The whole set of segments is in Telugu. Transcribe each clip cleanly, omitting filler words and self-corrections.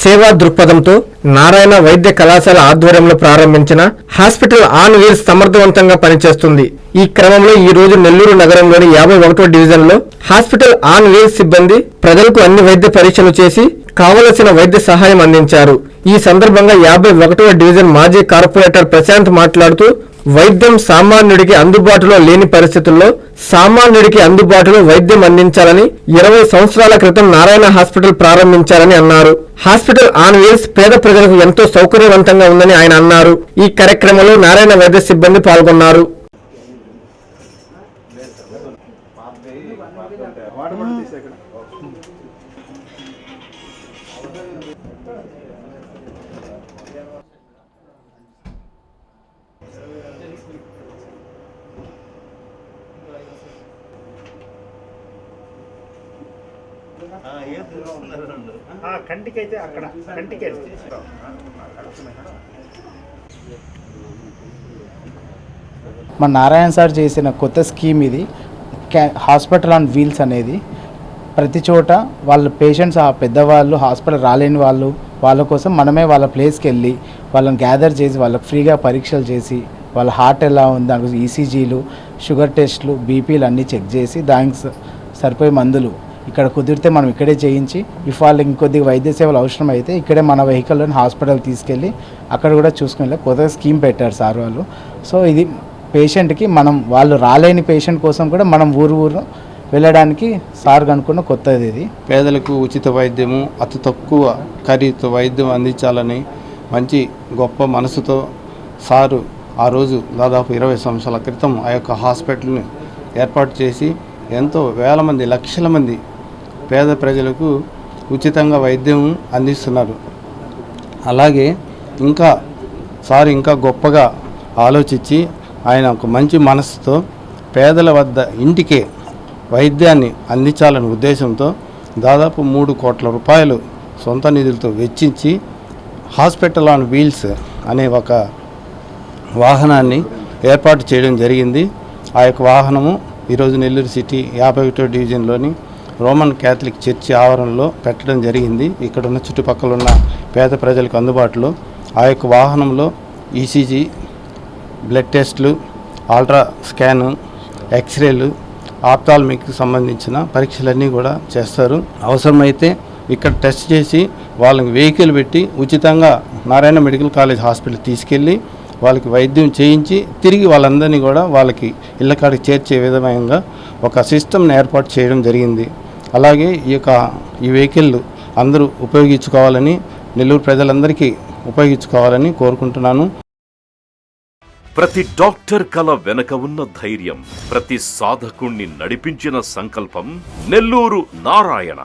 సేవా దృక్పథంతో నారాయణ వైద్య కళాశాల ఆధ్వర్యంలో ప్రారంభించిన హాస్పిటల్ ఆన్ వీల్స్ సమర్థవంతంగా పనిచేస్తుంది. ఈ క్రమంలో ఈ రోజు నెల్లూరు నగరంలోని 51వ డివిజన్లో హాస్పిటల్ ఆన్ వీల్స్ సిబ్బంది ప్రజలకు అన్ని వైద్య పరీక్షలు చేసి కావలసిన వైద్య సహాయం అందించారు. ఈ సందర్భంగా 51వ డివిజన్ మాజీ కార్పొరేటర్ ప్రశాంత్ మాట్లాడుతూ వైద్యం సామాన్యుడికి అందుబాటులో లేని పరిస్థితుల్లో సామాన్యుడికి అందుబాటులో వైద్యం అందించాలని 20 సంవత్సరాల క్రితం నారాయణ హాస్పిటల్ ప్రారంభించారని అన్నారు. హాస్పిటల్ ఆన్ వీల్స్ పేద ప్రజలకు ఎంతో సౌకర్యవంతంగా ఉందని ఆయన అన్నారు. ఈ కార్యక్రమంలో నారాయణ వైద్య సిబ్బంది పాల్గొన్నారు. కంటికైతే అక్కడ కంటికి మన నారాయణ సార్ చేసిన కొత్త స్కీమ్ ఇది హాస్పిటల్ ఆన్ వీల్స్ అనేది. ప్రతి చోట వాళ్ళ పేషెంట్స్ ఆ పెద్దవాళ్ళు హాస్పిటల్ రాలేని వాళ్ళ కోసం మనమే వాళ్ళ ప్లేస్కి వెళ్ళి వాళ్ళని గ్యాదర్ చేసి వాళ్ళకి ఫ్రీగా పరీక్షలు చేసి వాళ్ళ హార్ట్ ఎలా ఉంది దానికి ఈసీజీలు షుగర్ టెస్ట్లు బీపీలు అన్నీ చెక్ చేసి దానికి సరిపోయే మందులు ఇక్కడ కుదిరితే మనం ఇక్కడే చేయించి ఇఫ్ వాళ్ళకి ఇంకొద్దిగా వైద్య సేవలు అవసరం అయితే ఇక్కడే మన వెహికల్లోని హాస్పిటల్ తీసుకెళ్ళి అక్కడ కూడా చూసుకునే కొత్తగా స్కీమ్ పెట్టారు సార్ వాళ్ళు. సో ఇది పేషెంట్కి మనం వాళ్ళు రాలేని పేషెంట్ కోసం కూడా మనం ఊరు వెళ్ళడానికి సార్ కనుక్కున్న కొత్తది ఇది. పేదలకు ఉచిత వైద్యము అతి తక్కువ ఖరీదుతో వైద్యం అందించాలని మంచి గొప్ప మనసుతో సారు ఆ రోజు దాదాపు 20 సంవత్సరాల క్రితం ఆ యొక్క హాస్పిటల్ని ఏర్పాటు చేసి ఎంతో వేల మంది లక్షల మంది పేద ప్రజలకు ఉచితంగా వైద్యం అందిస్తున్నారు. అలాగే సార్ ఇంకా గొప్పగా ఆలోచించి ఆయన ఒక మంచి మనసుతో పేదల వద్ద ఇంటికే వైద్యాన్ని అందించాలనే ఉద్దేశంతో దాదాపు 3 కోట్ల రూపాయలు సొంత నిధులతో వెచ్చించి హాస్పిటల్ ఆన్ వీల్స్ అనే ఒక వాహనాన్ని ఏర్పాటు చేయడం జరిగింది. ఆ యొక్క వాహనము ఈరోజు నెల్లూరు సిటీ 51వ డివిజన్లోని రోమన్ క్యాథలిక్ చర్చి ఆవరణలో పెట్టడం జరిగింది. ఇక్కడ ఉన్న చుట్టుపక్కల ఉన్న పేద ప్రజలకు అందుబాటులో ఆ యొక్క వాహనంలో ఈసీజీ, బ్లడ్ టెస్టులు, అల్ట్రా స్కాను, ఎక్స్రేలు, ఆప్థాల్మిక్ సంబంధించిన పరీక్షలన్నీ కూడా చేస్తారు. అవసరమైతే ఇక్కడ టెస్ట్ చేసి వాళ్ళకి వెహికల్ పెట్టి ఉచితంగా నారాయణ మెడికల్ కాలేజ్ హాస్పిటల్ తీసుకెళ్ళి వాళ్ళకి వైద్యం చేయించి తిరిగి వాళ్ళందరినీ కూడా వాళ్ళకి ఇళ్ళకాడికి చేర్చే విధంగా ఒక సిస్టమ్ని ఏర్పాటు చేయడం జరిగింది. అలాగే ఈ వెహికల్ అందరూ ఉపయోగించుకోవాలని, నెల్లూరు ప్రజలందరికీ ఉపయోగించుకోవాలని కోరుకుంటున్నాను. ప్రతి డాక్టర్ కల వెనక ఉన్న ధైర్యం, ప్రతి సాధకుణ్ణి నడిపించిన సంకల్పం నెల్లూరు నారాయణ.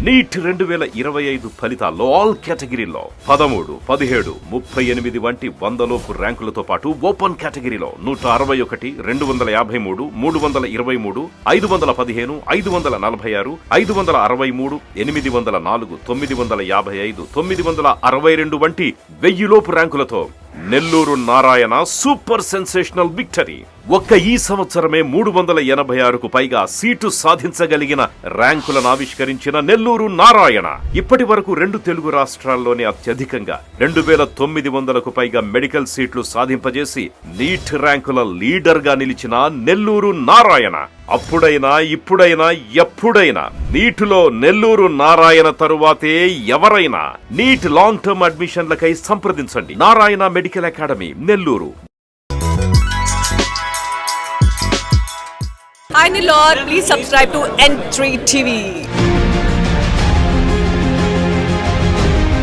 నీట్ 2025 ఫలితాల్లో ఆల్ కేటగిరీలో 13, 17, 38 వంటి 100లోపు ర్యాంకులతో పాటు ఓపెన్ కేటగిరీలో 161, 253, 323, 515, 546, 563, 804, 955, 962 వంటి 1000లోపు ర్యాంకులతో Nellore Narayana super sensational victory. ఈ సంవత్సరమే 386కు పైగా సీటు సాధించగలిగిన ర్యాంకులను ఆవిష్కరించిన నెల్లూరు నారాయణ ఇప్పటి వరకు 2 తెలుగు రాష్ట్రాల్లోనే అత్యధికంగా 2900కు పైగా మెడికల్ సీట్లు సాధింపజేసి నీట్ ర్యాంకుల లీడర్ గా నిలిచిన నెల్లూరు నారాయణ అప్పుడైనా ఇప్పుడైనా ఎప్పుడైనా నీటిలో నెల్లూరు నారాయణ తరువాతే ఎవరైనా. నీట్ లాంగ్ టర్మ్ అడ్మిషన్లకై సంప్రదించండి. Narayana medical academy, Nellore. Hi Nilor, please subscribe to N3 TV.